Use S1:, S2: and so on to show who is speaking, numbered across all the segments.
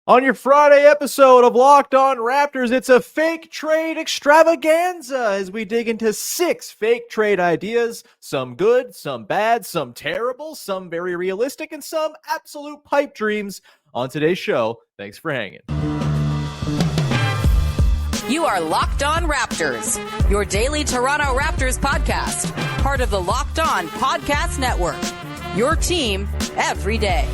S1: On your Friday episode of Locked On Raptors, it's a fake trade extravaganza as we dig into 6 fake trade ideas, some good, some bad, some terrible, some very realistic, and some absolute pipe dreams on today's show. Thanks for hanging.
S2: You are Locked On Raptors, your daily Toronto Raptors podcast, part of the Locked On Podcast Network, your team every day.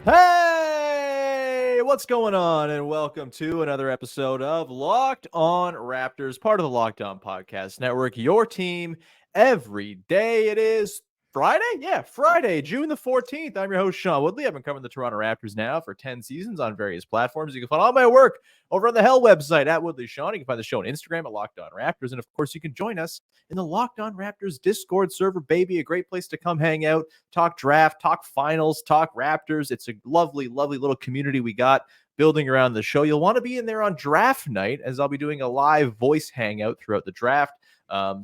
S1: Hey, what's going on? And welcome to another episode of Locked On Raptors, part of the Locked On Podcast Network, your team every day. It is Friday? Yeah, Friday, June the 14th. I'm your host, Sean Woodley. I've been covering the Toronto Raptors now for 10 seasons on various platforms. You can find all my work over on the Hell website at Woodley Sean. You can find the show on Instagram at Locked On Raptors. And of course, you can join us in the Locked On Raptors Discord server, baby. A great place to come hang out, talk draft, talk finals, talk Raptors. It's a lovely, lovely little community we got building around the show. You'll want to be in there on draft night, as I'll be doing a live voice hangout throughout the draft.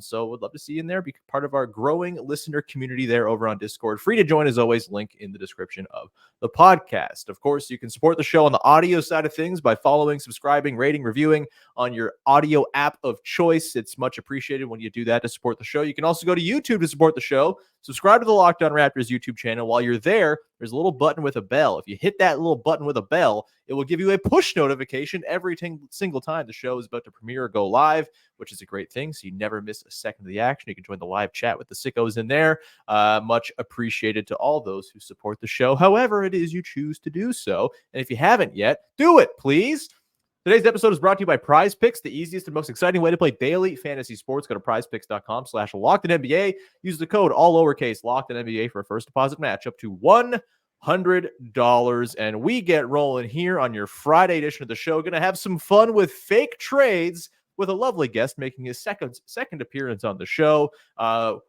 S1: So would love to see you in there. Be part of our growing listener community there over on Discord. Free to join as always. Link in the description of the podcast. Of course, you can support the show on the audio side of things by following, subscribing, rating, reviewing on your audio app of choice. It's much appreciated when you do that to support the show. You can also go to YouTube to support the show. Subscribe to the Locked On Raptors YouTube channel. While you're there, there's a little button with a bell. If you hit that little button with a bell, it will give you a push notification every single time the show is about to premiere or go live, which is a great thing. So you never miss a second of the action. You can join the live chat with the sickos in there. Much appreciated to all those who support the show, however it is you choose to do so. And if you haven't yet, do it, please. Today's episode is brought to you by Prize Picks, the easiest and most exciting way to play daily fantasy sports. Go to prizepicks.com/LockedInNBA. Use the code all lowercase LockedInNBA for a first deposit match up to $100. And we get rolling here on your Friday edition of the show. Going to have some fun with fake trades with a lovely guest making his second appearance on the show.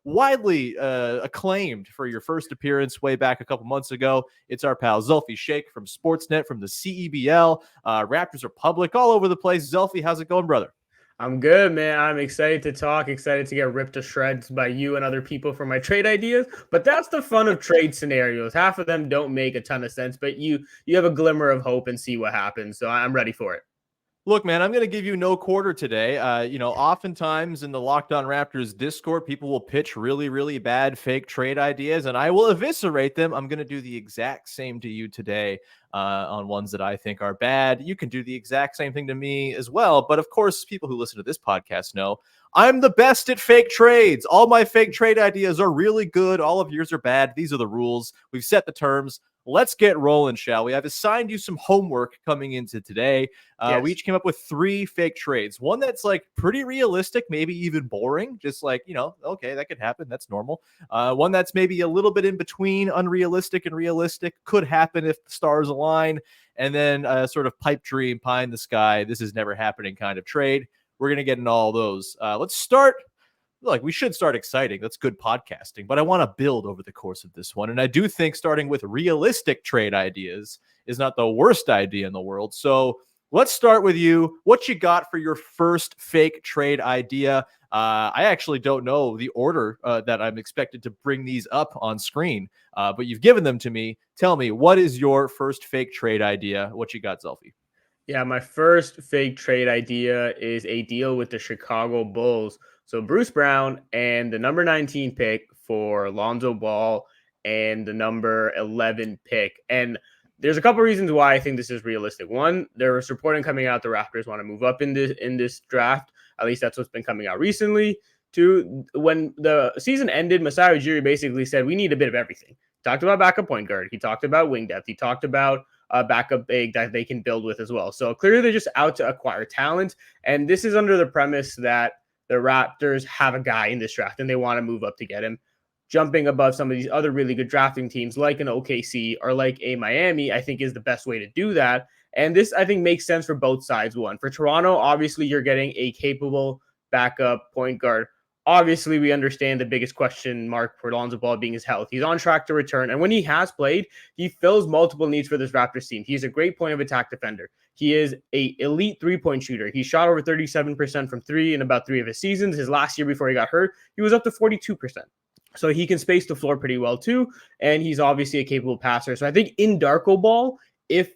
S1: Widely acclaimed for your first appearance way back a couple months ago. It's our pal Zulfi Sheikh from Sportsnet, from the CEBL, Raptors Republic, all over the place. Zulfi, how's it going, brother?
S3: I'm good, man. I'm excited to talk, excited to get ripped to shreds by you and other people for my trade ideas. But that's the fun of trade scenarios. Half of them don't make a ton of sense, but you have a glimmer of hope and see what happens. So I'm ready for it.
S1: Look, man, I'm going to give you no quarter today. Oftentimes in the Locked On Raptors Discord, people will pitch really, really bad fake trade ideas, and I will eviscerate them. I'm going to do the exact same to you today on ones that I think are bad. You can do the exact same thing to me as well. But of course, people who listen to this podcast know I'm the best at fake trades. All my fake trade ideas are really good. All of yours are bad. These are the rules. We've set the terms. Let's get rolling, shall we? I've assigned you some homework coming into today.
S3: Yes.
S1: We each came up with 3 fake trades. One that's like pretty realistic, maybe even boring. Just like, okay, that could happen. That's normal. One that's maybe a little bit in between unrealistic and realistic. Could happen if the stars align. And then sort of pipe dream, pie in the sky. This is never happening kind of trade. We're going to get into all those. Let's start. We should start exciting. That's good podcasting, but I want to build over the course of this one. And I do think starting with realistic trade ideas is not the worst idea in the world. So let's start with you. What you got for your first fake trade idea? I actually don't know the order that I'm expected to bring these up on screen, but you've given them to me. Tell me, what is your first fake trade idea? What you got, Zulfi?
S3: Yeah, my first fake trade idea is a deal with the Chicago Bulls. So Bruce Brown and the number 19 pick for Lonzo Ball and the number 11 pick. And there's a couple reasons why I think this is realistic. One, there was reporting coming out the Raptors want to move up in this draft. At least that's what's been coming out recently. Two, when the season ended, Masai Ujiri basically said, we need a bit of everything. He talked about backup point guard. He talked about wing depth. He talked about a backup big that they can build with as well. So clearly they're just out to acquire talent. And this is under the premise that the Raptors have a guy in this draft and they want to move up to get him. Jumping above some of these other really good drafting teams like an OKC or like a Miami, I think is the best way to do that. And this, I think, makes sense for both sides. One, for Toronto, obviously you're getting a capable backup point guard. Obviously, we understand the biggest question mark for Lonzo Ball being his health. He's on track to return. And when he has played, he fills multiple needs for this Raptors team. He's a great point of attack defender. He is an elite three-point shooter. He shot over 37% from 3 in about 3 of his seasons. His last year before he got hurt, he was up to 42%. So he can space the floor pretty well too. And he's obviously a capable passer. So I think in Darko Ball, if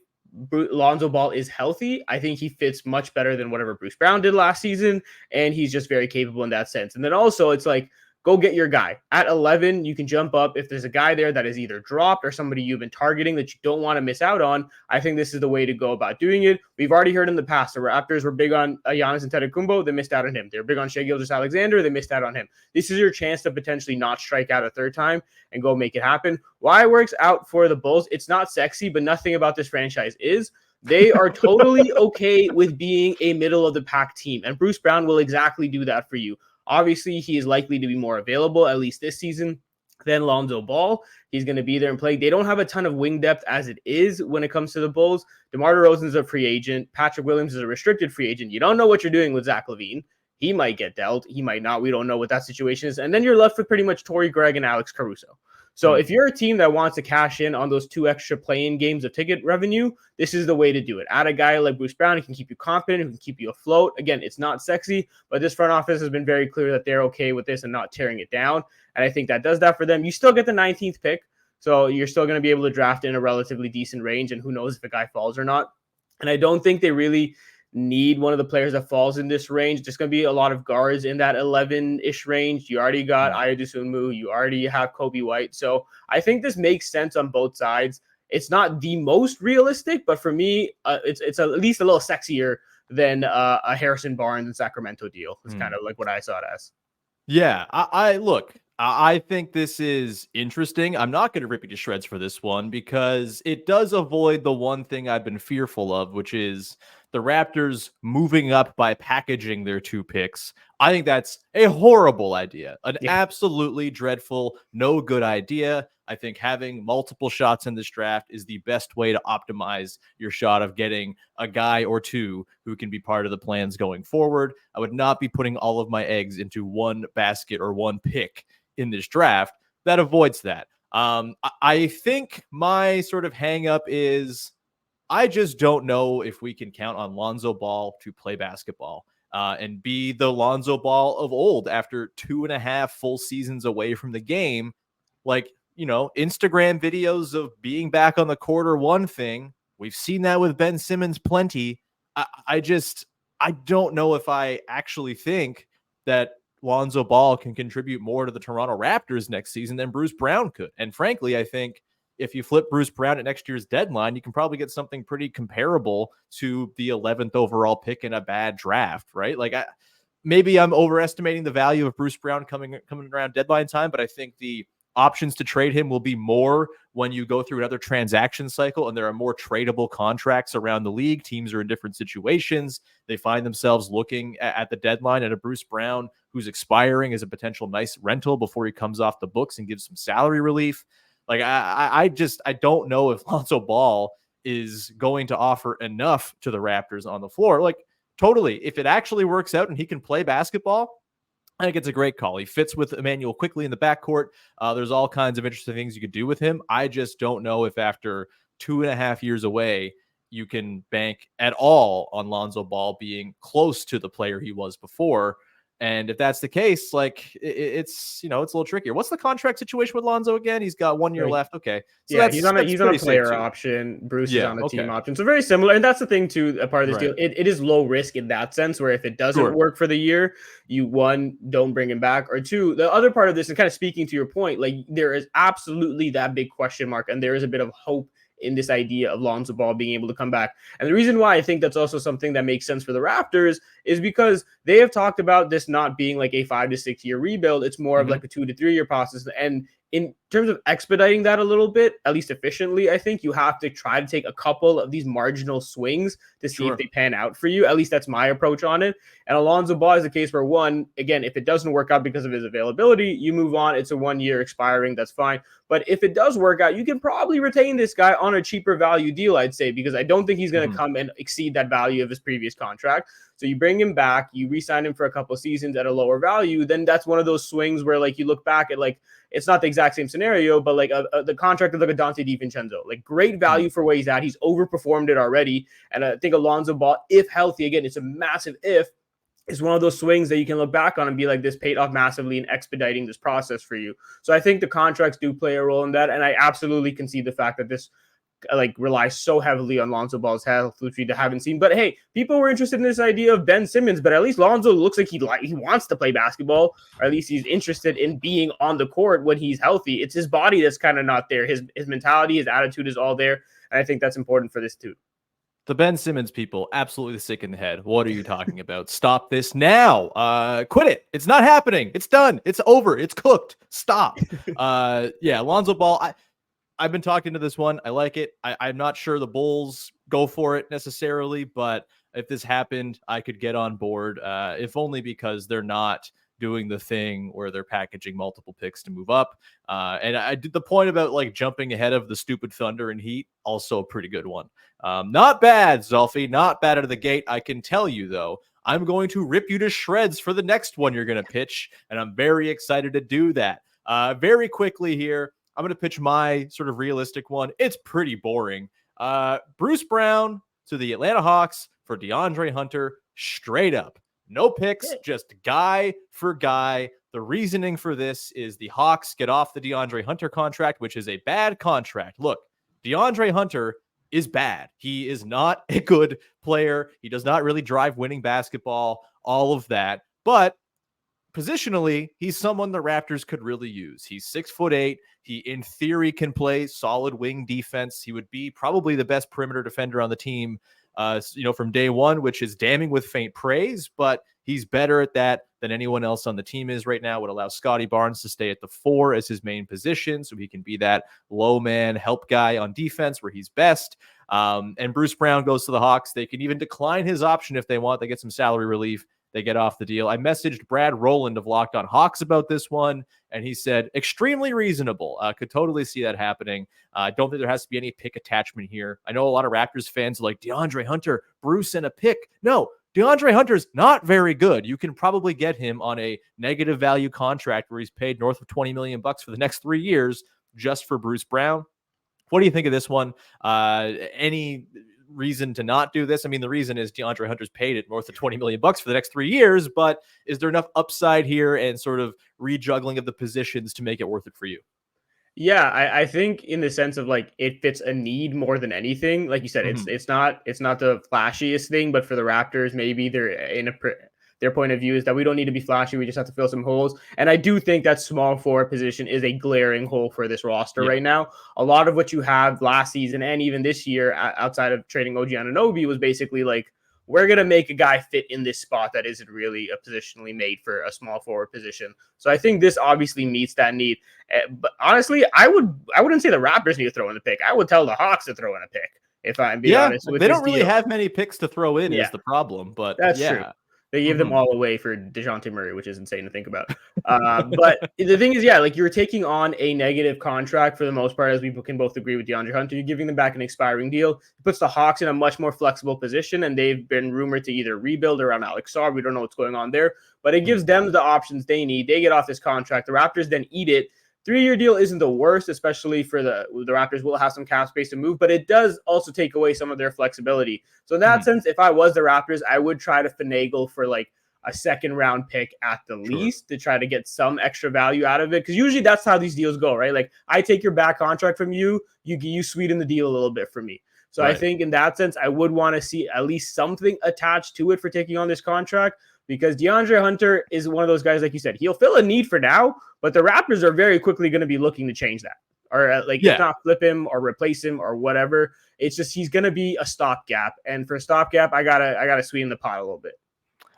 S3: Lonzo Ball is healthy, I think he fits much better than whatever Bruce Brown did last season. And he's just very capable in that sense. And then also it's like, go get your guy. At 11, you can jump up. If there's a guy there that is either dropped or somebody you've been targeting that you don't want to miss out on, I think this is the way to go about doing it. We've already heard in the past, the Raptors were big on Giannis Antetokounmpo. They missed out on him. They're big on Shai Gilgeous-Alexander. They missed out on him. This is your chance to potentially not strike out a third time and go make it happen. Why it works out for the Bulls, it's not sexy, but nothing about this franchise is. They are totally okay with being a middle-of-the-pack team, and Bruce Brown will exactly do that for you. Obviously, he is likely to be more available, at least this season, than Lonzo Ball. He's going to be there and play. They don't have a ton of wing depth as it is when it comes to the Bulls. DeMar DeRozan's a free agent. Patrick Williams is a restricted free agent. You don't know what you're doing with Zach LaVine. He might get dealt. He might not. We don't know what that situation is. And then you're left with pretty much Torrey Craig and Alex Caruso. So if you're a team that wants to cash in on those 2 extra play-in games of ticket revenue, this is the way to do it. Add a guy like Bruce Brown who can keep you confident, who can keep you afloat. Again, it's not sexy, but this front office has been very clear that they're okay with this and not tearing it down. And I think that does that for them. You still get the 19th pick, so you're still going to be able to draft in a relatively decent range, and who knows if a guy falls or not. And I don't think they really need one of the players that falls in this range. There's going to be a lot of guards in that 11-ish range. You already got Ayo Dosunmu. You already have Kobe White. So I think this makes sense on both sides. It's not the most realistic, but for me, it's at least a little sexier than a Harrison Barnes and Sacramento deal. It's kind of like what I saw it as.
S1: Yeah, I think this is interesting. I'm not going to rip you to shreds for this one because it does avoid the one thing I've been fearful of, which is the Raptors moving up by packaging their 2 picks. I think that's a horrible idea, an absolutely dreadful, no good idea. I think having multiple shots in this draft is the best way to optimize your shot of getting a guy or 2 who can be part of the plans going forward. I would not be putting all of my eggs into one basket or one pick in this draft. That avoids that. I think my sort of hang up is I just don't know if we can count on Lonzo Ball to play basketball and be the Lonzo Ball of old after 2.5 full seasons away from the game. Like, Instagram videos of being back on the court are one thing. We've seen that with Ben Simmons plenty. I don't know if I actually think that Lonzo Ball can contribute more to the Toronto Raptors next season than Bruce Brown could. And frankly, I think if you flip Bruce Brown at next year's deadline, you can probably get something pretty comparable to the 11th overall pick in a bad draft, right? Like, maybe I'm overestimating the value of Bruce Brown coming around deadline time, but I think the options to trade him will be more when you go through another transaction cycle and there are more tradable contracts around the league. Teams are in different situations. They find themselves looking at the deadline at a Bruce Brown who's expiring as a potential nice rental before he comes off the books and gives some salary relief. Like, I don't know if Lonzo Ball is going to offer enough to the Raptors on the floor. Like, totally. If it actually works out and he can play basketball, I think it's a great call. He fits with Emmanuel quickly in the backcourt. There's all kinds of interesting things you could do with him. I just don't know if after 2.5 years away, you can bank at all on Lonzo Ball being close to the player he was before. And if that's the case, like it's a little trickier. What's the contract situation with Lonzo again? He's got 1 year left. Okay.
S3: So he's on a player option. Bruce is on a team option. So very similar. And that's the thing too, a part of this deal. It is low risk in that sense, where if it doesn't work for the year, you don't bring him back, or 2, the other part of this, and kind of speaking to your point, like there is absolutely that big question mark, and there is a bit of hope in this idea of Lonzo Ball being able to come back. And the reason why I think that's also something that makes sense for the Raptors is because they have talked about this not being like a 5 to 6 year rebuild. It's more of like a 2 to 3 year process. And in terms of expediting that a little bit, at least efficiently, I think you have to try to take a couple of these marginal swings to see if they pan out for you. At least that's my approach on it. And Alonzo Ball is a case where, one, again, if it doesn't work out because of his availability, you move on. It's a 1 year expiring. That's fine. But if it does work out, you can probably retain this guy on a cheaper value deal, I'd say, because I don't think he's going to come and exceed that value of his previous contract. So you bring him back, you re-sign him for a couple of seasons at a lower value, then that's one of those swings where, like, you look back at, like, it's not the exact same scenario, but like the contract of like a Dante DiVincenzo, like great value for where he's at. He's overperformed it already. And I think Alonzo Ball, if healthy, again, it's a massive if, is one of those swings that you can look back on and be like, this paid off massively in expediting this process for you. So I think the contracts do play a role in that. And I absolutely concede the fact that this relies so heavily on Lonzo Ball's health, which we haven't seen. But hey, people were interested in this idea of Ben Simmons, but at least Lonzo looks like he wants to play basketball, or at least he's interested in being on the court when he's healthy. It's his body that's kind of not there. His mentality, his attitude is all there. And I think that's important for this too.
S1: The Ben Simmons people, absolutely sick in the head. What are you talking about? Stop this now. Quit it. It's not happening. It's done. It's over. It's cooked. Stop. Yeah, Lonzo Ball. I've been talking to this one. I like it. I'm not sure the Bulls go for it necessarily, but if this happened, I could get on board, if only because they're not doing the thing where they're packaging multiple picks to move up. And I did the point about like jumping ahead of the stupid Thunder and Heat, also a pretty good one. Not bad, Zulfi, not bad out of the gate. I can tell you, though, I'm going to rip you to shreds for the next one you're going to pitch, and I'm very excited to do that. Very quickly here, I'm going to pitch my sort of realistic one. It's pretty boring. Bruce Brown to the Atlanta Hawks for DeAndre Hunter, straight up. No picks, just guy for guy. The reasoning for this is the Hawks get off the DeAndre Hunter contract, which is a bad contract. Look, DeAndre Hunter is bad. He is not a good player. He does not really drive winning basketball, all of that. But positionally, he's someone the Raptors could really use. He's 6'8". He, in theory, can play solid wing defense. He would be probably the best perimeter defender on the team, from day one, which is damning with faint praise, but he's better at that than anyone else on the team is right now. Would allow Scottie Barnes to stay at the 4 as his main position, so he can be that low man help guy on defense where he's best. And Bruce Brown goes to the Hawks. They can even decline his option if they want. They get some salary relief. They get off the deal. I messaged Brad Rowland of Locked On Hawks about this one, and he said, extremely reasonable. Could totally see that happening. I don't think there has to be any pick attachment here. I know a lot of Raptors fans are like, DeAndre Hunter, Bruce, and a pick. No, DeAndre Hunter's not very good. You can probably get him on a negative value contract where he's paid north of $20 million for the next 3 years just for Bruce Brown. What do you think of this one? Any reason to not do this? I mean, the reason is DeAndre Hunter's paid it north of $20 million for the next 3 years, but is there enough upside here and sort of rejuggling of the positions to make it worth it for you?
S3: Yeah, I think in the sense of like it fits a need more than anything. Like you said, it's not the flashiest thing, but for the Raptors, maybe they're in their point of view is that we don't need to be flashy. We just have to fill some holes. And I do think that small forward position is a glaring hole for this roster right now. A lot of what you have last season and even this year outside of trading OG Anunoby was basically like, we're going to make a guy fit in this spot that isn't really a positionally made for a small forward position. So I think this obviously meets that need. But honestly, I wouldn't say the Raptors need to throw in the pick. I would tell the Hawks to throw in a pick, if I'm being honest.
S1: They don't really have many picks to throw in is the problem, but
S3: that's true. They gave them all away for DeJounte Murray, which is insane to think about. But the thing is, like you're taking on a negative contract for the most part, as we can both agree with DeAndre Hunter. You're giving them back an expiring deal. It puts the Hawks in a much more flexible position, and they've been rumored to either rebuild around Alex Sarr. We don't know what's going on there, but it gives them the options they need. They get off this contract. The Raptors then eat it. 3-year deal isn't the worst, especially for the Raptors will have some cap space to move, but it does also take away some of their flexibility. So in that sense, if I was the Raptors, I would try to finagle for like a second round pick at the least to try to get some extra value out of it. Because usually that's how these deals go, right? Like I take your back contract from you, you sweeten the deal a little bit for me. So I think in that sense, I would want to see at least something attached to it for taking on this contract. Because DeAndre Hunter is one of those guys, like you said, he'll fill a need for now, but the Raptors are very quickly going to be looking to change that. Or if not flip him or replace him or whatever. It's just he's going to be a stopgap. And for a stopgap, I gotta sweeten the pot a little bit.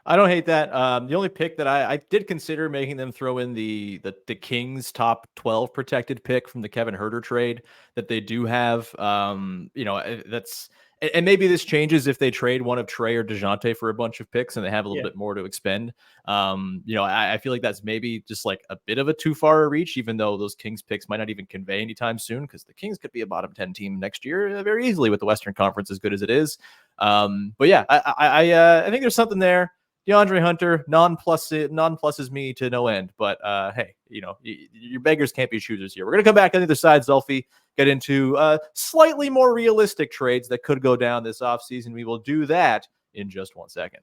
S1: I don't hate that. The only pick that I did consider making them throw in the Kings top 12 protected pick from the Kevin Huerter trade that they do have. That's and maybe this changes if they trade one of Trey or DeJounte for a bunch of picks and they have a little bit more to expend. I feel like that's maybe just like a bit of a too far a reach, even though those Kings picks might not even convey anytime soon, because the Kings could be a bottom 10 team next year very easily with the Western Conference as good as it is. But yeah, I think there's something there. DeAndre Hunter, non-pluses me to no end. But hey, your beggars can't be choosers here. We're going to come back on the other side, Zulfi, get into slightly more realistic trades that could go down this offseason. We will do that in just 1 second.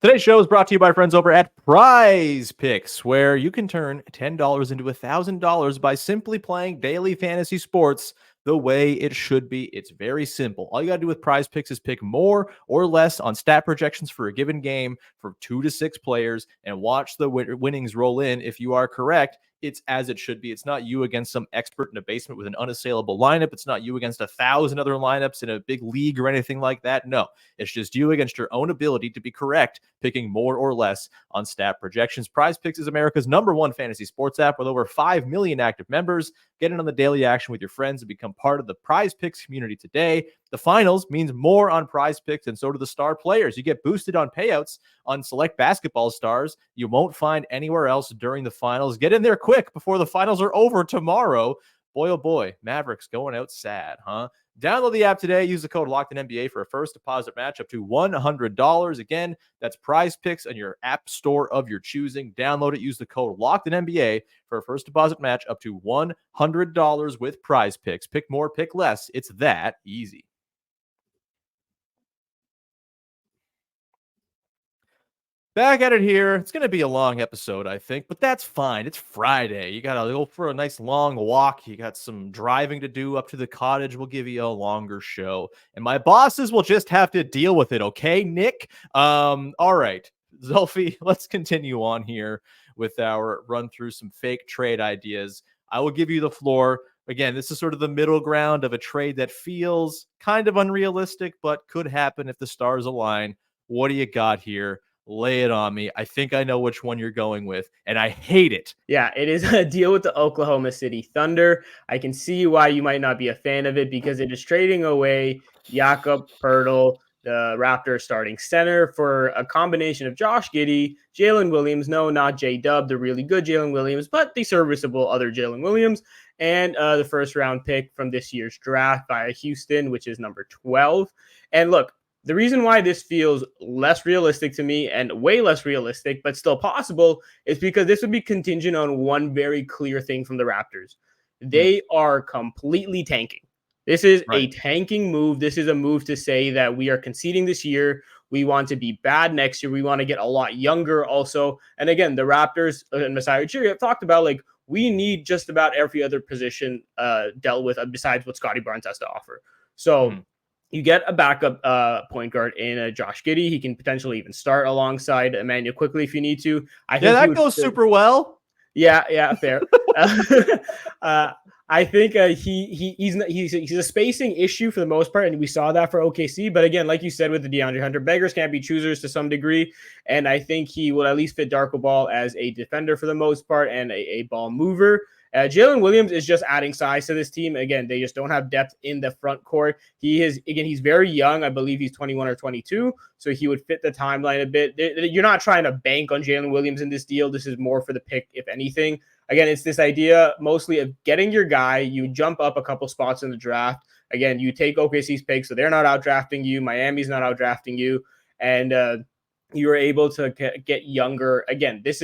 S1: Today's show is brought to you by friends over at Prize Picks, where you can turn $10 into $1,000 by simply playing daily fantasy sports the way it should be. It's very simple. All you got to do with Prize Picks is pick more or less on stat projections for a given game for 2 to 6 players and watch the winnings roll in. If you are correct, it's as it should be. It's not you against some expert in a basement with an unassailable lineup. It's not you against 1,000 other lineups in a big league or anything like that. No, it's just you against your own ability to be correct, picking more or less on stat projections. Prize Picks is America's #1 fantasy sports app with over 5 million active members. Get in on the daily action with your friends and become part of the Prize Picks community today. The finals means more on Prize Picks, and so do the star players. You get boosted on payouts on select basketball stars you won't find anywhere else during the finals. Get in there quick before the finals are over tomorrow. Boy, oh boy, Mavericks going out sad, huh? Download the app today. Use the code LOCKEDONNBA for a first deposit match up to $100. Again, that's Prize Picks on your app store of your choosing. Download it. Use the code LOCKEDONNBA for a first deposit match up to $100 with Prize Picks. Pick more, pick less. It's that easy. Back at it here. It's going to be a long episode, I think, but that's fine. It's Friday. You got to go for a nice long walk. You got some driving to do up to the cottage. We'll give you a longer show. And my bosses will just have to deal with it, okay, Nick? All right. Zulfi, let's continue on here with our run through some fake trade ideas. I will give you the floor. Again, this is sort of the middle ground of a trade that feels kind of unrealistic, but could happen if the stars align. What do you got here? Lay it on me. I think I know which one you're going with, and I hate it.
S3: Yeah, it is a deal with the Oklahoma City Thunder. I can see why you might not be a fan of it because it is trading away Jakob Poeltl, the Raptors starting center, for a combination of Josh Giddey, Jalen Williams, no, not J-Dub, the really good Jalen Williams, but the serviceable other Jalen Williams, and the first round pick from this year's draft by Houston, which is number 12. And look, the reason why this feels less realistic to me and way less realistic, but still possible, is because this would be contingent on one very clear thing from the Raptors. They are completely tanking. This is a tanking move. This is a move to say that we are conceding this year. We want to be bad next year. We want to get a lot younger also. And again, the Raptors and Masai Ujiri have talked about, like, we need just about every other position dealt with besides what Scottie Barnes has to offer. So you get a backup point guard in Josh Giddey. He can potentially even start alongside Emmanuel quickly if you need to. I think
S1: that goes super well.
S3: Yeah, fair. I think he's a spacing issue for the most part, and we saw that for OKC. But again, like you said with the DeAndre Hunter, beggars can't be choosers to some degree, and I think he will at least fit Darko Ball as a defender for the most part and a ball mover. Jalen Williams is just adding size to this team. Again, they just don't have depth in the front court. He's very young. I believe he's 21 or 22, so he would fit the timeline a bit. You're not trying to bank on Jalen Williams in this deal. This is more for the pick, if anything. Again, it's this idea mostly of getting your guy. You jump up a couple spots in the draft. Again, you take OKC's pick, so they're not out drafting you. Miami's not out drafting you, and you're able to get younger. Again, this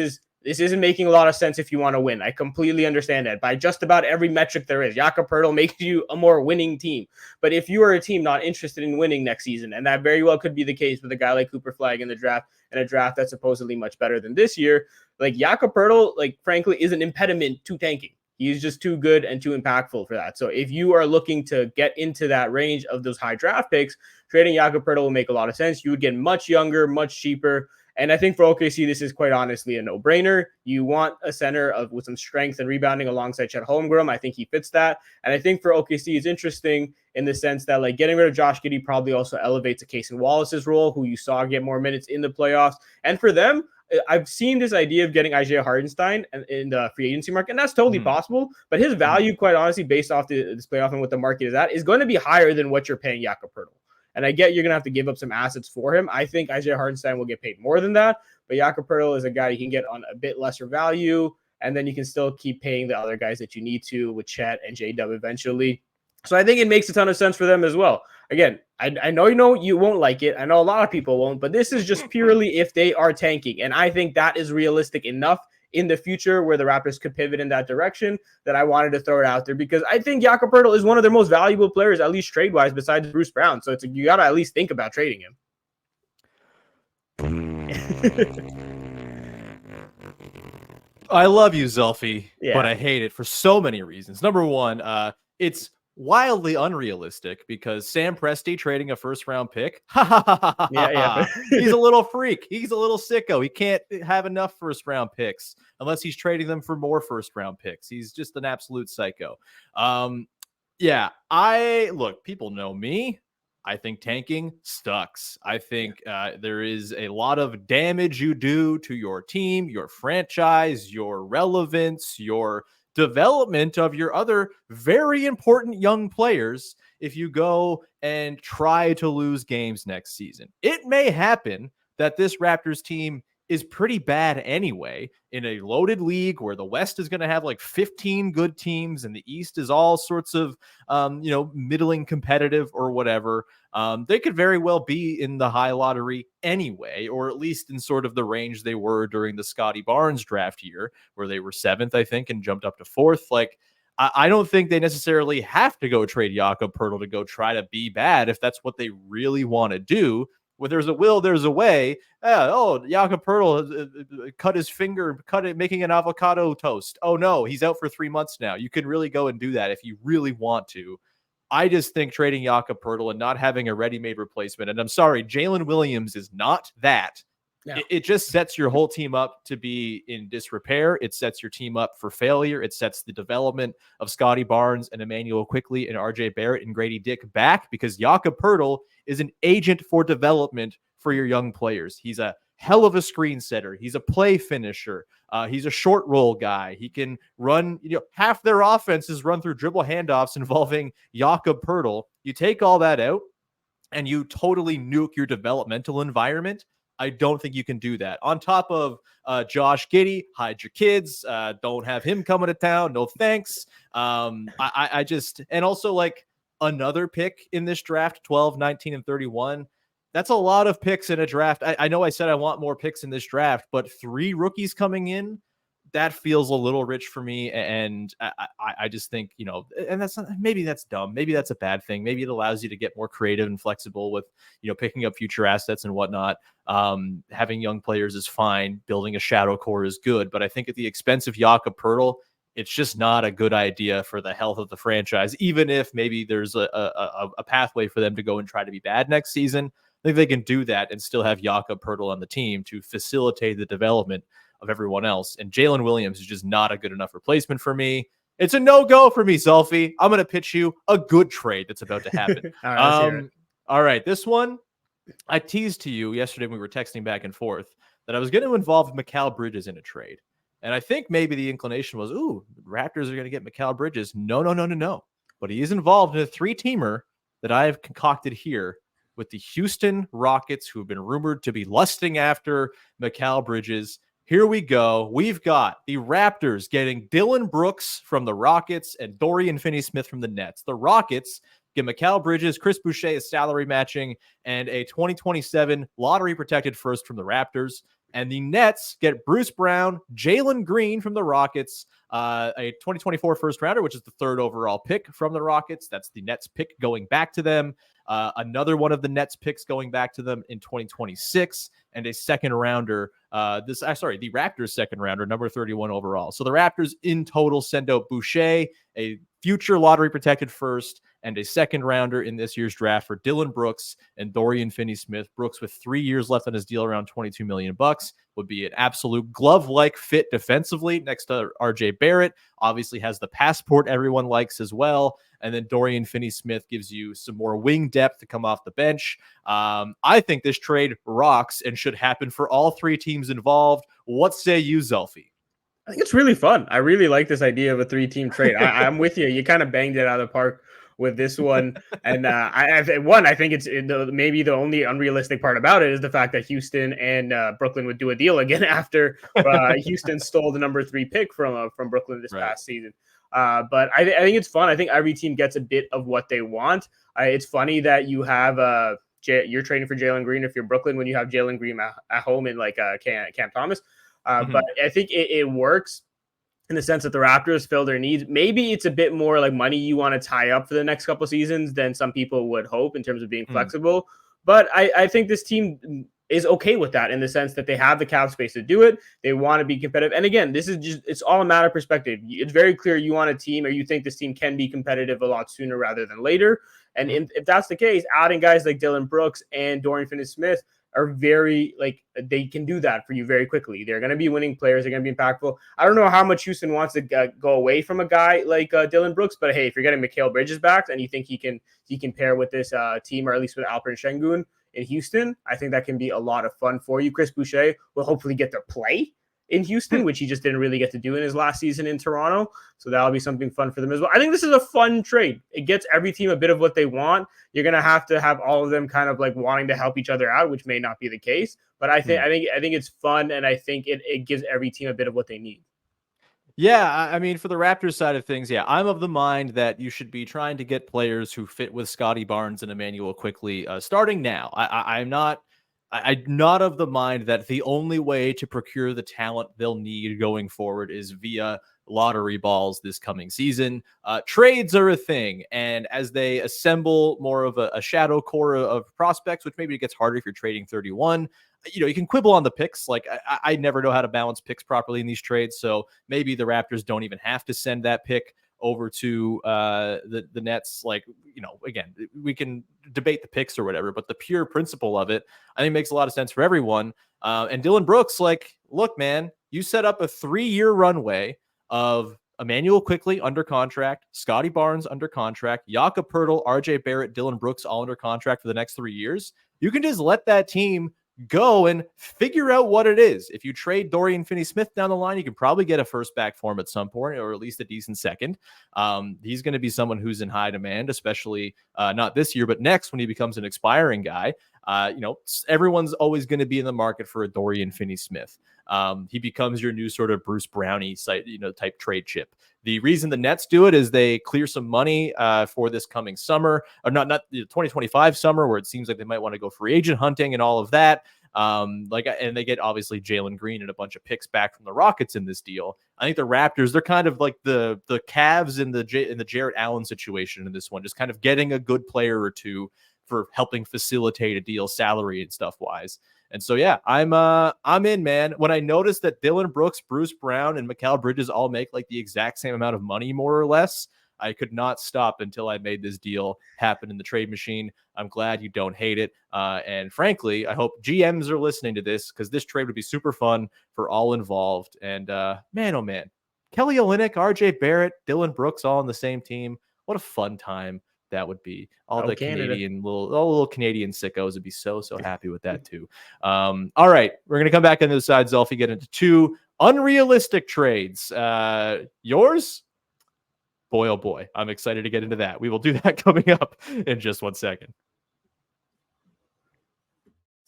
S3: isn't making a lot of sense if you want to win. I completely understand that. By just about every metric there is, Jakob Poeltl makes you a more winning team. But if you are a team not interested in winning next season, and that very well could be the case with a guy like Cooper Flagg in the draft, and a draft that's supposedly much better than this year, like Jakob Poeltl, like frankly, is an impediment to tanking. He's just too good and too impactful for that. So if you are looking to get into that range of those high draft picks, trading Jakob Poeltl will make a lot of sense. You would get much younger, much cheaper. And I think for OKC, this is quite honestly a no-brainer. You want a center with some strength and rebounding alongside Chet Holmgren. I think he fits that. And I think for OKC, it's interesting in the sense that, like, getting rid of Josh Giddey probably also elevates a Casey Wallace's role, who you saw get more minutes in the playoffs. And for them, I've seen this idea of getting Isaiah Hartenstein in the free agency market, and that's totally possible. But his value, quite honestly, based off this playoff and what the market is at, is going to be higher than what you're paying Jakob Poeltl. And I get you're going to have to give up some assets for him. I think Isaiah Hartenstein will get paid more than that. But Jakob Poeltl is a guy you can get on a bit lesser value. And then you can still keep paying the other guys that you need to with Chet and J-Dub eventually. So I think it makes a ton of sense for them as well. Again, I know you won't like it. I know a lot of people won't. But this is just purely if they are tanking. And I think that is realistic enough in the future where the Raptors could pivot in that direction that I wanted to throw it out there because I think Jakob Poeltl is one of their most valuable players, at least trade-wise, besides Bruce Brown. So you got to at least think about trading him.
S1: I love you, Zulfi,
S3: Yeah.
S1: but I hate it for so many reasons. Number one, it's wildly unrealistic because Sam Presti trading a first-round pick.
S3: Yeah.
S1: He's a little freak. He's a little sicko. He can't have enough first-round picks unless he's trading them for more first-round picks. He's just an absolute psycho. Yeah, look, people know me. I think tanking sucks. I think there is a lot of damage you do to your team, your franchise, your relevance, your development of your other very important young players if you go and try to lose games next season. It may happen that this Raptors team is pretty bad anyway in a loaded league where the West is going to have like 15 good teams and the East is all sorts of, middling competitive or whatever. They could very well be in the high lottery anyway, or at least in sort of the range they were during the Scottie Barnes draft year, where they were 7th, I think, and jumped up to 4th. Like, I don't think they necessarily have to go trade Jakob Poeltl to go try to be bad if that's what they really want to do. Where there's a will, there's a way. Jakob Poeltl cut his finger, making an avocado toast. Oh no, he's out for 3 months now. You can really go and do that if you really want to. I just think trading Jakob Poeltl and not having a ready-made replacement, and I'm sorry, Jalen Williams is not that.
S3: No.
S1: It just sets your whole team up to be in disrepair. It sets your team up for failure. It sets the development of Scottie Barnes and Emmanuel Quickley and RJ Barrett and Grady Dick back because Jakob Poeltl is an agent for development for your young players. He's a hell of a screen setter. He's a play finisher. He's a short roll guy. He can run, half their offense is run through dribble handoffs involving Jakob Poeltl. You take all that out and you totally nuke your developmental environment. I don't think you can do that. On top of Josh Giddey, hide your kids. Don't have him coming to town. No thanks. I just, and also like another pick in this draft, 12, 19, and 31. That's a lot of picks in a draft. I know I said I want more picks in this draft, but 3 rookies coming in, that feels a little rich for me. And I just think, and maybe that's dumb. Maybe that's a bad thing. Maybe it allows you to get more creative and flexible with, picking up future assets and whatnot. Having young players is fine. Building a shadow core is good. But I think at the expense of Jakob Poeltl, it's just not a good idea for the health of the franchise, even if maybe there's a pathway for them to go and try to be bad next season. I think they can do that and still have Jakob Poeltl on the team to facilitate the development of everyone else. And Jalen Williams is just not a good enough replacement for me. It's a no-go for me, Zulfi. I'm going to pitch you a good trade that's about to happen. All right, this one, I teased to you yesterday when we were texting back and forth that I was going to involve Mikal Bridges in a trade. And I think maybe the inclination was, Raptors are going to get Mikal Bridges. No. But he is involved in a 3-teamer that I have concocted here with the Houston Rockets, who have been rumored to be lusting after Mikal Bridges. Here we go. We've got the Raptors getting Dillon Brooks from the Rockets and Dorian Finney-Smith from the Nets. The Rockets get Mikal Bridges, Chris Boucher is salary matching, and a 2027 lottery-protected first from the Raptors. And the Nets get Bruce Brown, Jaylen Green from the Rockets, a 2024 first rounder, which is the 3rd overall pick from the Rockets. That's the Nets pick going back to them. Another one of the Nets picks going back to them in 2026, and a second rounder. The Raptors second rounder, number 31 overall. So the Raptors in total send out Boucher, a future lottery protected first, and a second rounder in this year's draft for Dillon Brooks and Dorian Finney-Smith. Brooks, with 3 years left on his deal, around $22 million, would be an absolute glove-like fit defensively next to RJ Barrett. Obviously has the passport everyone likes as well. And then Dorian Finney-Smith gives you some more wing depth to come off the bench. I think this trade rocks and should happen for all 3 teams involved. What say you, Zulfi?
S3: I think it's really fun. I really like this idea of a 3-team trade. I'm with you. You kind of banged it out of the park with this one. And I think it's maybe the only unrealistic part about it is the fact that Houston and Brooklyn would do a deal again after Houston stole the number 3 pick from Brooklyn this past season. But I think it's fun. I think every team gets a bit of what they want. It's funny that you have you're trading for Jaylen Green if you're Brooklyn when you have Jaylen Green at home in like Cam Thomas. But I think it works in the sense that the Raptors fill their needs. Maybe it's a bit more like money you want to tie up for the next couple of seasons than some people would hope in terms of being flexible. But I think this team is okay with that in the sense that they have the cap space to do it. They want to be competitive. And again, it's all a matter of perspective. It's very clear you want a team, or you think this team can be competitive a lot sooner rather than later. And if that's the case, adding guys like Dillon Brooks and Dorian Finney-Smith are very, they can do that for you very quickly. They're going to be winning players. They're going to be impactful. I don't know how much Houston wants to go away from a guy like Dillon Brooks, but hey, if you're getting Mikal Bridges back and you think he can pair with this team, or at least with Alperen Sengun in Houston, I think that can be a lot of fun for you. Chris Boucher will hopefully get to play in Houston, which he just didn't really get to do in his last season in Toronto. So that'll be something fun for them as well. I think this is a fun trade. It gets every team a bit of what they want. You're going to have all of them kind of wanting to help each other out, which may not be the case. But I think it's fun, and I think it gives every team a bit of what they need.
S1: Yeah, I mean, for the Raptors side of things, yeah, I'm of the mind that you should be trying to get players who fit with Scottie Barnes and Emmanuel quickly, starting now. I'm not of the mind that the only way to procure the talent they'll need going forward is via lottery balls this coming season. Trades are a thing, and as they assemble more of a shadow core of prospects, which maybe it gets harder if you're trading 31, you can quibble on the picks. I never know how to balance picks properly in these trades, so maybe the Raptors don't even have to send that pick over to the Nets. Again, we can debate the picks or whatever, but the pure principle of it, I think, makes a lot of sense for everyone. And Dillon Brooks, look, man, you set up a 3-year runway of Emmanuel Quickley under contract, Scottie Barnes under contract, Jakob Poeltl, RJ Barrett, Dillon Brooks all under contract for the next 3 years. You can just let that team go and figure out what it is. If you trade Dorian Finney-Smith down the line, you can probably get a first back for him at some point, or at least a decent second. He's going to be someone who's in high demand, especially not this year, but next when he becomes an expiring guy. Everyone's always going to be in the market for a Dorian Finney-Smith. He becomes your new sort of Bruce Brownie type trade chip. The reason the Nets do it is they clear some money for this coming summer, or not the 2025 summer, where it seems like they might want to go free agent hunting and all of that. And they get obviously Jaylen Green and a bunch of picks back from the Rockets in this deal. I think the Raptors, they're kind of like the Cavs in the Jarrett Allen situation in this one, just kind of getting a good player or two for helping facilitate a deal, salary and stuff wise. And so, yeah, I'm in, man. When I noticed that Dillon Brooks, Bruce Brown, and Mikal Bridges all make the exact same amount of money, more or less, I could not stop until I made this deal happen in the trade machine. I'm glad you don't hate it. And frankly, I hope GMs are listening to this, because this trade would be super fun for all involved. And man, oh man, Kelly Olynyk, RJ Barrett, Dillon Brooks all on the same team. What a fun time that would be. All the little Canadian sickos would be so happy with that too. All right, we're gonna come back on the other side, Zulfi, get into 2 unrealistic trades. Yours? Boy, oh boy, I'm excited to get into that. We will do that coming up in just 1 second.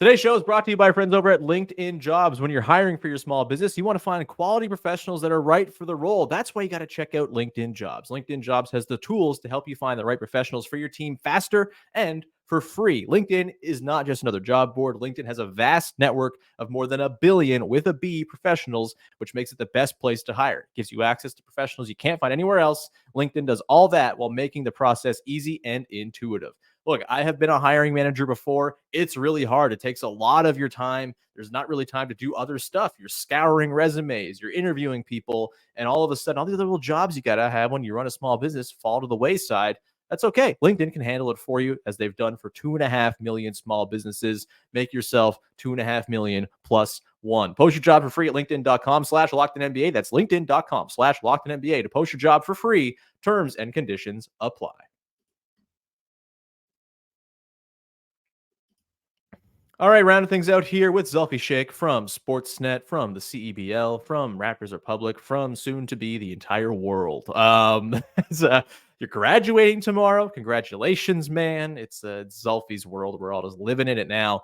S1: Today's show is brought to you by friends over at LinkedIn Jobs. When you're hiring for your small business, you want to find quality professionals that are right for the role. That's why you got to check out LinkedIn Jobs. LinkedIn Jobs has the tools to help you find the right professionals for your team faster and for free. LinkedIn is not just another job board. LinkedIn has a vast network of more than 1 billion with a B professionals, which makes it the best place to hire. It gives you access to professionals you can't find anywhere else. LinkedIn does all that while making the process easy and intuitive. Look, I have been a hiring manager before. It's really hard. It takes a lot of your time. There's not really time to do other stuff. You're scouring resumes, you're interviewing people, and all of a sudden, all these other little jobs you got to have when you run a small business fall to the wayside. That's okay. LinkedIn can handle it for you, as they've done for 2.5 million small businesses. Make yourself 2.5 million plus one. Post your job for free at linkedin.com/LockedInNBA. That's linkedin.com/LockedInNBA to post your job for free. Terms and conditions apply. All right, rounding things out here with Zulfi Sheikh from Sportsnet, from the CEBL, from Raptors Republic, from soon to be the entire world. You're graduating tomorrow. Congratulations, man. It's Zulfi's world. We're all just living in it now.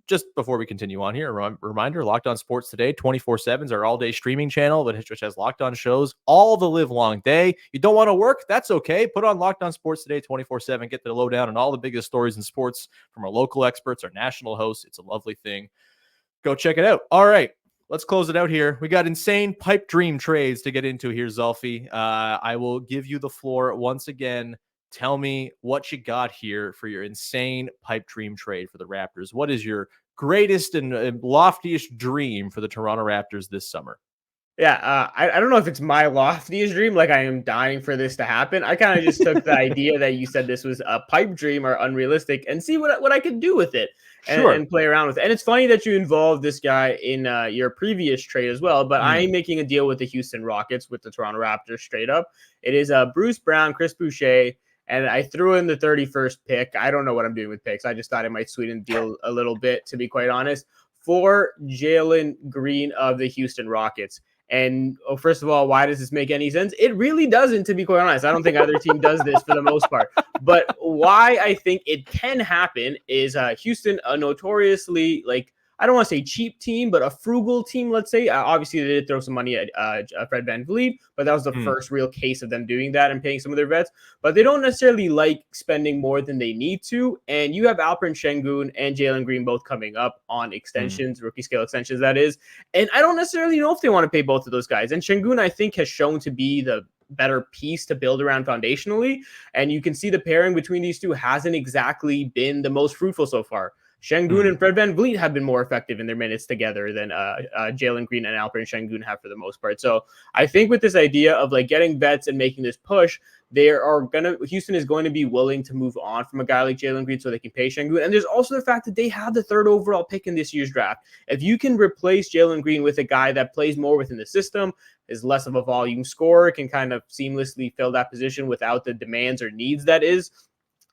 S1: Just before we continue on here, a reminder, Locked On Sports Today, 24/7 is our all-day streaming channel, which has Locked On shows all the live-long day. You don't want to work? That's okay. Put on Locked On Sports Today 24/7. Get the lowdown on all the biggest stories in sports from our local experts, our national hosts. It's a lovely thing. Go check it out. All right, let's close it out here. We got insane pipe dream trades to get into here, Zulfi. I will give you the floor once again. tell me what you got here for your insane pipe dream trade for the Raptors. What is your greatest and loftiest dream for the Toronto Raptors this summer?
S3: Yeah, I don't know if it's my loftiest dream, like I am dying for this to happen. I kind of just took the idea that you said this was a pipe dream or unrealistic and see what I could do with it
S1: Sure.
S3: and play around with it. And it's funny that you involved this guy in your previous trade as well, but I'm making a deal with the Houston Rockets with the Toronto Raptors straight up. It is Bruce Brown, Chris Boucher, and I threw in the 31st pick. I don't know what I'm doing with picks. I just thought I might sweeten the deal a little bit, to be quite honest, for Jaylen Green of the Houston Rockets. And first of all, why does this make any sense? It really doesn't, to be quite honest. I don't think either team does this for the most part. But why I think it can happen is Houston, a notoriously, like, I don't want to say cheap team, but a frugal team, let's say. Obviously, they did throw some money at Fred VanVleet, but that was the first real case of them doing that and paying some of their vets. But they don't necessarily like spending more than they need to. And you have Alperen Sengun and Jaylen Green both coming up on extensions, rookie scale extensions, that is. And I don't necessarily know if they want to pay both of those guys. And Sengun, I think, has shown to be the better piece to build around foundationally. And you can see the pairing between these two hasn't exactly been the most fruitful so far. Sengun and Fred VanVleet have been more effective in their minutes together than Jaylen Green and Alperen Sengun have for the most part. So I think with this idea of like getting vets and making this push, Houston is going to be willing to move on from a guy like Jaylen Green so they can pay Sengun. And there's also the fact that they have the 3rd overall pick in this year's draft. If you can replace Jaylen Green with a guy that plays more within the system, is less of a volume scorer, can kind of seamlessly fill that position without the demands or needs that is,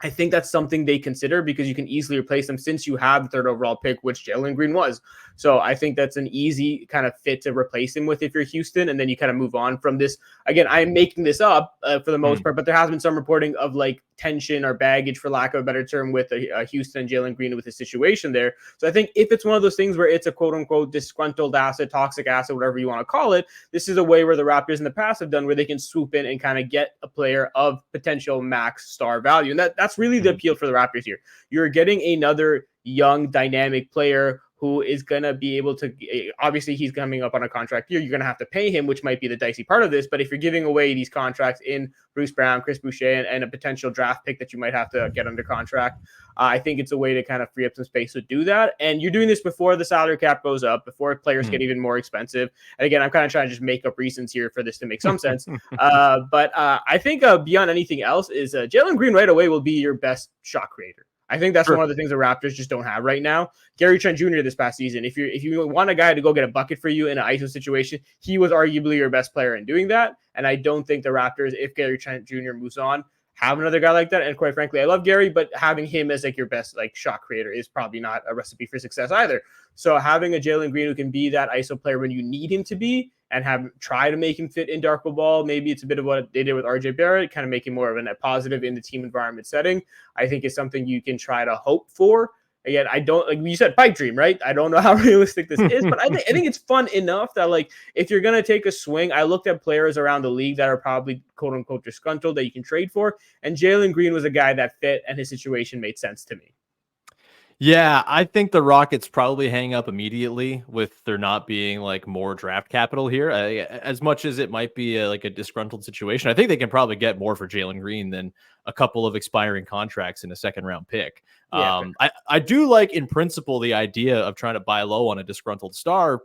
S3: I think that's something they consider because you can easily replace them since you have the 3rd overall pick, which Jaylen Green was. So I think that's an easy kind of fit to replace him with if you're Houston, and then you kind of move on from this. Again, I am making this up for the most part, but there has been some reporting of like tension or baggage, for lack of a better term, with Houston and Jaylen Green with the situation there. So I think if it's one of those things where it's a quote unquote disgruntled asset, toxic asset, whatever you want to call it, this is a way where the Raptors in the past have done where they can swoop in and kind of get a player of potential max star value. And that's really the appeal for the Raptors here. You're getting another young, dynamic player who is going to be able to, obviously he's coming up on a contract year. You're going to have to pay him, which might be the dicey part of this. But if you're giving away these contracts in Bruce Brown, Chris Boucher, and a potential draft pick that you might have to get under contract, I think it's a way to kind of free up some space to do that. And you're doing this before the salary cap goes up, before players get even more expensive. And again, I'm kind of trying to just make up reasons here for this to make some sense. But I think beyond anything else is Jaylen Green right away will be your best shot creator. I think that's one of the things the Raptors just don't have right now. Gary Trent Jr. this past season, if you want a guy to go get a bucket for you in an ISO situation, he was arguably your best player in doing that. And I don't think the Raptors, if Gary Trent Jr. moves on, have another guy like that. And quite frankly, I love Gary, but having him as like your best like shot creator is probably not a recipe for success either. So having a Jaylen Green who can be that ISO player when you need him to be, and try to make him fit in Darko Ball. Maybe it's a bit of what they did with RJ Barrett, kind of make him more of a net positive in the team environment setting. I think is something you can try to hope for. Again, I don't, like you said, pipe dream, right? I don't know how realistic this is, but I think it's fun enough that like if you're gonna take a swing, I looked at players around the league that are probably quote unquote disgruntled that you can trade for, and Jaylen Green was a guy that fit, and his situation made sense to me.
S1: Yeah, I think the Rockets probably hang up immediately with there not being like more draft capital here. As much as it might be like a disgruntled situation, I think they can probably get more for Jaylen Green than a couple of expiring contracts in a 2nd-round pick.
S3: Yeah,
S1: I do like in principle the idea of trying to buy low on a disgruntled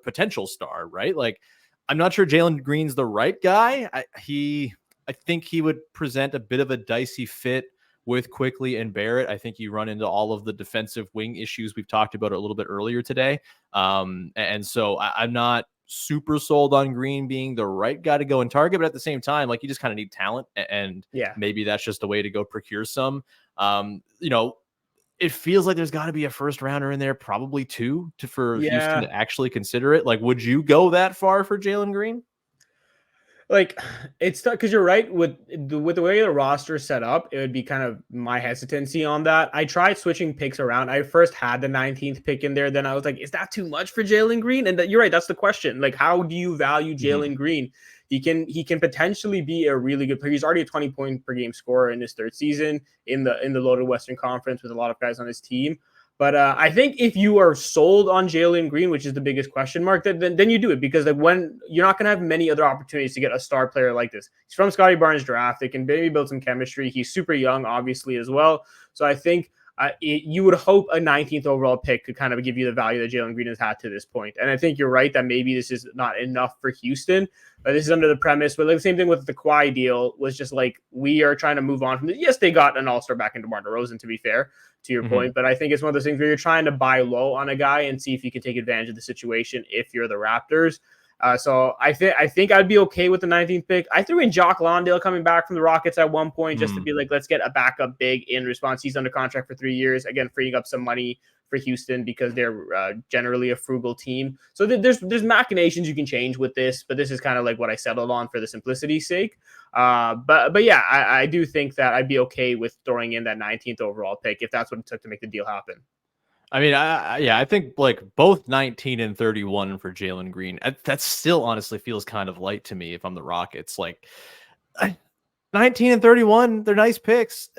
S1: potential star, right? Like I'm not sure Jaylen Green's the right guy. I think he would present a bit of a dicey fit with Quickly and Barrett. I think you run into all of the defensive wing issues we've talked about a little bit earlier today. And so I'm not super sold on Green being the right guy to go and target, but at the same time, like you just kind of need talent, and maybe that's just a way to go procure some. It feels like there's got to be a 1st rounder in there, probably 2 for Houston to actually consider it. Like, would you go that far for Jaylen Green?
S3: Like it's tough because you're right with the way the roster is set up. It would be kind of my hesitancy on that. I tried switching picks around. I first had the 19th pick in there. Then I was like, is that too much for Jaylen Green? And you're right. That's the question. Like, how do you value Jaylen Green? He can potentially be a really good player. He's already a 20-point per game scorer in his 3rd season in the loaded Western Conference with a lot of guys on his team. But I think if you are sold on Jaylen Green, which is the biggest question mark, then you do it, because like when you're not going to have many other opportunities to get a star player like this. He's from Scottie Barnes draft. They can maybe build some chemistry. He's super young, obviously, as well. So I think you would hope a 19th overall pick could kind of give you the value that Jaylen Green has had to this point. And I think you're right that maybe this is not enough for Houston. This is under the premise, but like the same thing with the Kawhi deal was just like, we are trying to move on from it. Yes, they got an all-star back in DeMar DeRozan, to be fair, to your point. But I think it's one of those things where you're trying to buy low on a guy and see if you can take advantage of the situation if you're the Raptors. So I think I'd be okay with the 19th pick. I threw in Jock Lawndale coming back from the Rockets at one point just to be like, let's get a backup big in response. He's under contract for 3 years. Again, freeing up some money for Houston because they're generally a frugal team. So there's machinations you can change with this, but this is kind of like what I settled on for the simplicity's sake. But yeah, I do think that I'd be okay with throwing in that 19th overall pick if that's what it took to make the deal happen.
S1: I mean, I think like both 19 and 31 for Jaylen Green. That still honestly feels kind of light to me if I'm the Rockets. Like 19 and 31, they're nice picks.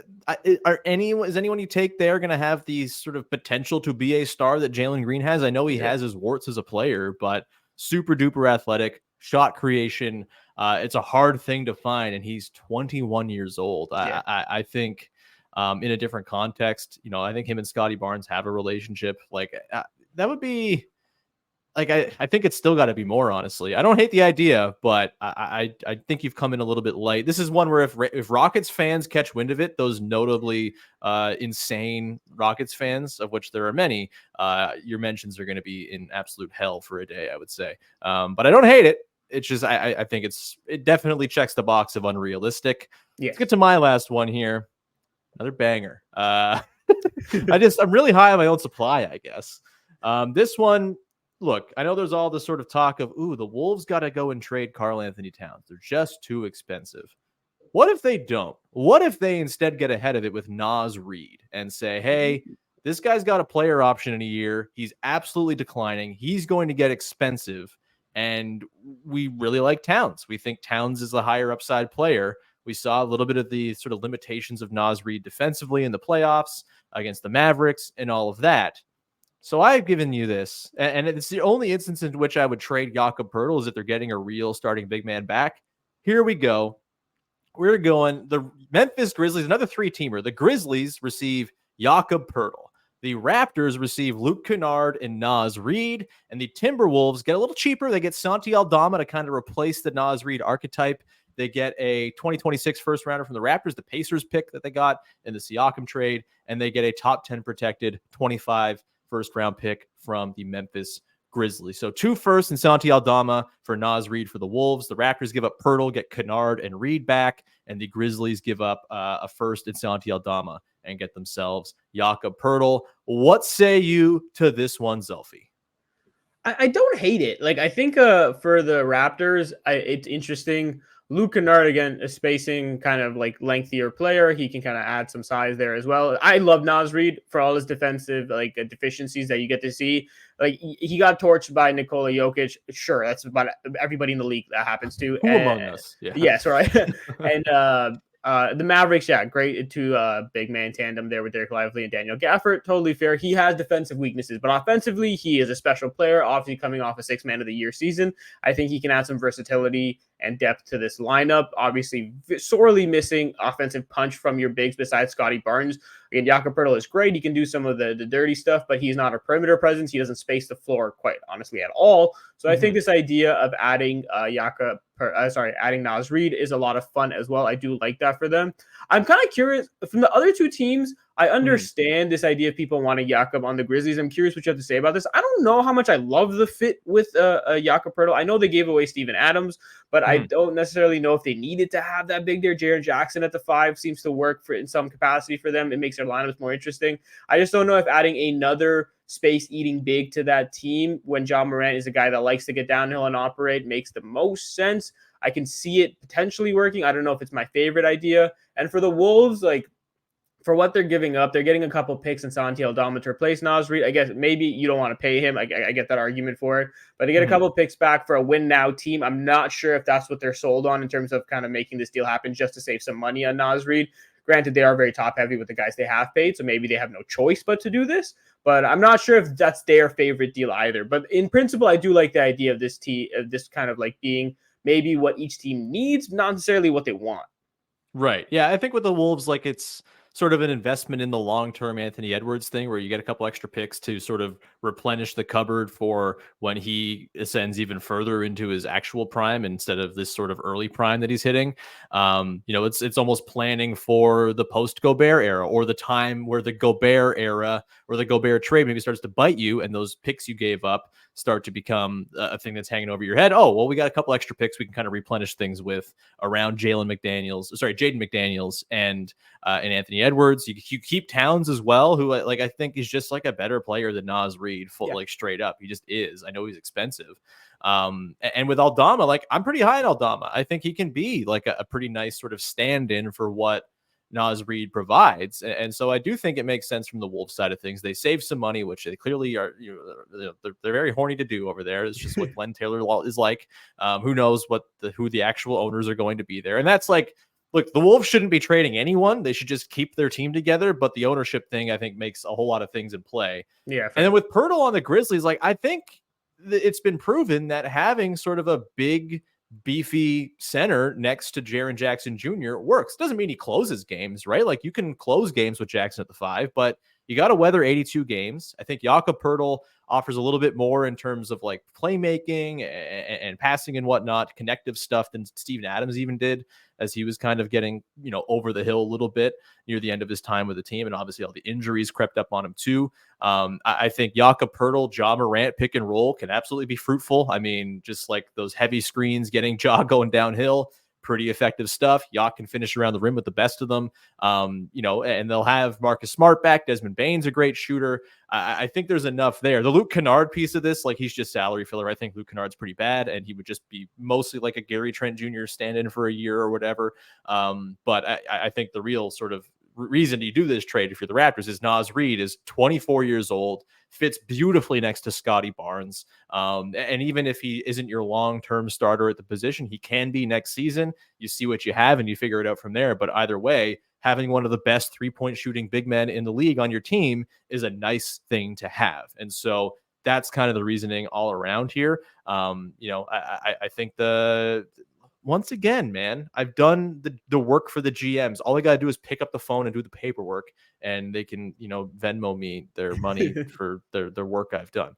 S1: Is anyone you take there going to have the sort of potential to be a star that Jaylen Green has? I know he has his warts as a player, but super duper athletic, shot creation. It's a hard thing to find, and he's 21 years old. I think. In a different context, I think him and Scottie Barnes have a relationship. Like that would be like, I think it's still got to be more, honestly. I don't hate the idea, but I think you've come in a little bit light. This is one where if Rockets fans catch wind of it, those notably insane Rockets fans, of which there are many, your mentions are going to be in absolute hell for a day, I would say. But I don't hate it. It's just, I think it definitely checks the box of unrealistic. Yeah. Let's get to my last one here. Another banger. I'm really high on my own supply, I guess. This one, look, I know there's all this sort of talk of, the Wolves got to go and trade Karl Anthony Towns. They're just too expensive. What if they don't? What if they instead get ahead of it with Nas Reed and say, hey, this guy's got a player option in a year. He's absolutely declining. He's going to get expensive. And we really like Towns. We think Towns is the higher upside player. We saw a little bit of the sort of limitations of Nas Reed defensively in the playoffs against the Mavericks and all of that. So I've given you this, and it's the only instance in which I would trade Jakob Poeltl is if they're getting a real starting big man back. Here we go. We're going the Memphis Grizzlies, another 3-teamer. The Grizzlies receive Jakob Poeltl. The Raptors receive Luke Kennard and Nas Reed, and the Timberwolves get a little cheaper. They get Santi Aldama to kind of replace the Nas Reed archetype. They get a 2026 first rounder from the Raptors, the Pacers pick that they got in the Siakam trade, and they get a top 10 protected 25 first round pick from the Memphis Grizzlies. So 2 firsts and Santi Aldama for Nas Reed for the Wolves. The Raptors give up Poeltl, get Kennard and Reed back, and the Grizzlies give up a first and Santi Aldama and get themselves Jakob Poeltl. What say you to this one, Zulfi?
S3: I don't hate it. Like, I think for the Raptors, it's interesting. Luke Kennard, again, a spacing kind of like lengthier player. He can kind of add some size there as well. I love Nas Reed for all his defensive deficiencies that you get to see. Like, he got torched by Nikola Jokic. Sure, that's about everybody in the league that happens to.
S1: Who among us?
S3: Yeah. Yes, right. And the Mavericks, great big man tandem there with Derek Lively and Daniel Gafford. Totally fair. He has defensive weaknesses, but offensively, he is a special player. Obviously, coming off a 6 Man of the Year season, I think he can add some versatility and depth to this lineup. Obviously, sorely missing offensive punch from your bigs besides Scottie Barnes. Again, Jakob Poeltl is great. He can do some of the dirty stuff, but he's not a perimeter presence. He doesn't space the floor quite honestly at all. So I think this idea of adding adding Nas Reed is a lot of fun as well. I do like that for them. I'm kind of curious from the other 2 teams. I understand this idea of people wanting Jakob on the Grizzlies. I'm curious what you have to say about this. I don't know how much I love the fit with Jakob Poeltl. I know they gave away Steven Adams, but I don't necessarily know if they needed to have that big there. Jaren Jackson at the 5 seems to work in some capacity for them. It makes their lineups more interesting. I just don't know if adding another space-eating big to that team when John Morant is a guy that likes to get downhill and operate makes the most sense. I can see it potentially working. I don't know if it's my favorite idea. And for the Wolves, for what they're giving up, they're getting a couple picks in Santi Aldama to replace Nas Reed. I guess maybe you don't want to pay him. I get that argument for it. But they get a couple picks back for a win-now team. I'm not sure if that's what they're sold on in terms of kind of making this deal happen just to save some money on Nas Reed. Granted, they are very top heavy with the guys they have paid, so maybe they have no choice but to do this. But I'm not sure if that's their favorite deal either. But in principle, I do like the idea of this kind of like being maybe what each team needs, not necessarily what they want.
S1: Right. Yeah, I think with the Wolves, like it's sort of an investment in the long-term Anthony Edwards thing where you get a couple extra picks to sort of replenish the cupboard for when he ascends even further into his actual prime instead of this sort of early prime that he's hitting. It's almost planning for the post-Gobert era or the time where the Gobert era or the Gobert trade maybe starts to bite you and those picks you gave up start to become a thing that's hanging over your head. Oh, well, we got a couple extra picks we can kind of replenish things with around Jaden McDaniels and Anthony Edwards. You keep Towns as well, who like I think is just like a better player than Nas Reed, like straight up. He just is. I know he's expensive. And with Aldama, like I'm pretty high on Aldama. I think he can be like a pretty nice sort of stand-in for what Nas Reed provides. And so I do think it makes sense from the Wolves side of things. They save some money, which they clearly are, they're very horny to do over there. It's just what Glenn Taylor is like. Who knows who the actual owners are going to be there. And that's like, look, the Wolves shouldn't be trading anyone. They should just keep their team together. But the ownership thing, I think, makes a whole lot of things in play.
S3: Yeah.
S1: And then with Poeltl on the Grizzlies, like I think it's been proven that having sort of a big, beefy center next to Jaren Jackson Jr. works. Doesn't mean he closes games, right? Like you can close games with Jackson at the 5, but you got to weather 82 games. I think Jakob Poeltl offers a little bit more in terms of like playmaking and passing and whatnot, connective stuff than Steven Adams even did as he was kind of getting, over the hill a little bit near the end of his time with the team. And obviously all the injuries crept up on him too. I think Jakob Poeltl, Ja Morant pick and roll can absolutely be fruitful. I mean, just like those heavy screens, getting Ja going downhill, pretty effective stuff. Yacht can finish around the rim with the best of them. And they'll have Marcus Smart back. Desmond Bane's a great shooter. I think there's enough there. The Luke Kennard piece of this, like he's just salary filler. I think Luke Kennard's pretty bad, and he would just be mostly like a Gary Trent Jr. stand-in for a year or whatever. But I think the real sort of reason you do this trade if you're the Raptors is Naz Reid is 24 years old, fits beautifully next to Scottie Barnes. And even if he isn't your long-term starter at the position, he can be next season. You see what you have and you figure it out from there. But either way, having one of the best three-point shooting big men in the league on your team is a nice thing to have. And so that's kind of the reasoning all around here. I think once again, man, I've done the work for the GMs. All I got to do is pick up the phone and do the paperwork, and they can, Venmo me their money for their work I've done.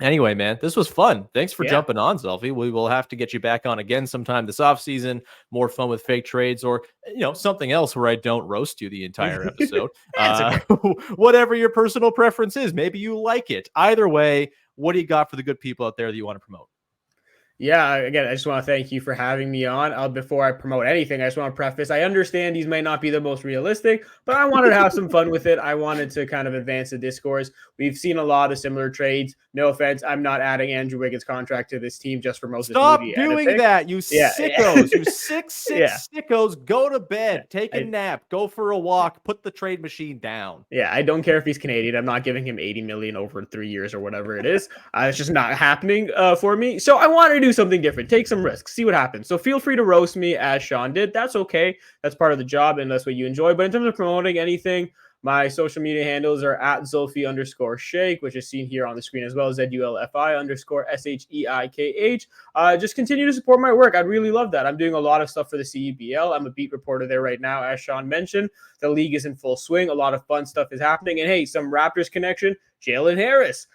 S1: Anyway, man, this was fun. Thanks for jumping on, Zulfi. We will have to get you back on again sometime this offseason. More fun with fake trades or, something else where I don't roast you the entire episode. Whatever your personal preference is. Maybe you like it. Either way, what do you got for the good people out there that you want to promote?
S3: Yeah, again, I just want to thank you for having me on. Before I promote anything, I just want to preface, I understand these may not be the most realistic, but I wanted to have some fun with it. I wanted to kind of advance the discourse. We've seen a lot of similar trades. No offense, I'm not adding Andrew Wiggin's contract to this team just for Moses Moody.
S1: Stop doing that, you sickos. You sick sickos. Go to bed, take a nap, go for a walk, put the trade machine down.
S3: Yeah, I don't care if he's Canadian. I'm not giving him $80 million over 3 years or whatever it is. It's just not happening for me. So I wanted to do something different, take some risks, see what happens. So feel free to roast me as Sean did. That's okay. That's part of the job and that's what you enjoy. But in terms of promoting anything, my social media handles are at Zulfi_Sheikh, which is seen here on the screen as well as ZULFI_SHEIKH. Just continue to support my work. I'd really love that. I'm doing a lot of stuff for the CEBL. I'm a beat reporter there right now, as Sean mentioned. The league is in full swing. A lot of fun stuff is happening. And hey, some Raptors connection, Jalen Harris.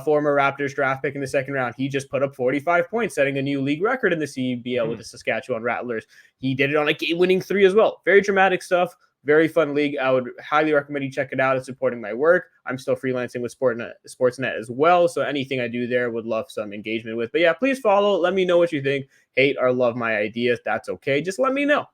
S3: Former Raptors draft pick in the second round. He just put up 45 points, setting a new league record in the CEBL with the Saskatchewan Rattlers. He did it on a game-winning 3 as well. Very dramatic stuff. Very fun league. I would highly recommend you check it out. It's supporting my work. I'm still freelancing with Sportsnet as well. So anything I do there would love some engagement with. But yeah, please follow. Let me know what you think. Hate or love my ideas. That's okay. Just let me know.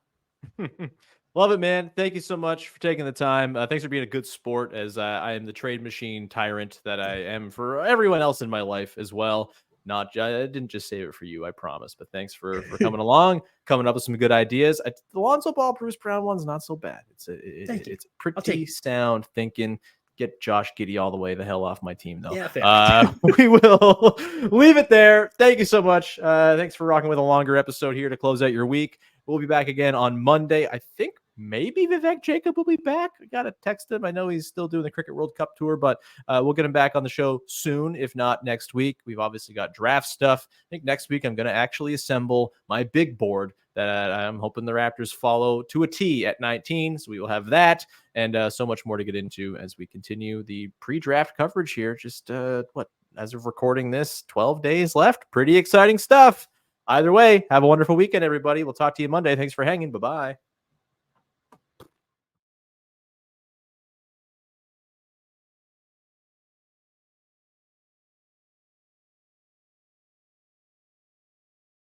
S1: Love it, man. Thank you so much for taking the time. Thanks for being a good sport as I am the trade machine tyrant that I am for everyone else in my life as well. I didn't just save it for you, I promise. But thanks for coming along, coming up with some good ideas. The Lonzo Ball, Bruce Brown one's not so bad. It's pretty sound thinking. Get Josh Giddey all the way the hell off my team, though. Yeah, we will leave it there. Thank you so much. Thanks for rocking with a longer episode here to close out your week. We'll be back again on Monday. I think maybe Vivek Jacob will be back. I got to text him. I know he's still doing the Cricket World Cup tour, but we'll get him back on the show soon, if not next week. We've obviously got draft stuff. I think next week I'm going to actually assemble my big board that I'm hoping the Raptors follow to a T at 19. So we will have that and so much more to get into as we continue the pre-draft coverage here. Just as of recording this, 12 days left. Pretty exciting stuff. Either way, have a wonderful weekend, everybody. We'll talk to you Monday. Thanks for hanging. Bye-bye.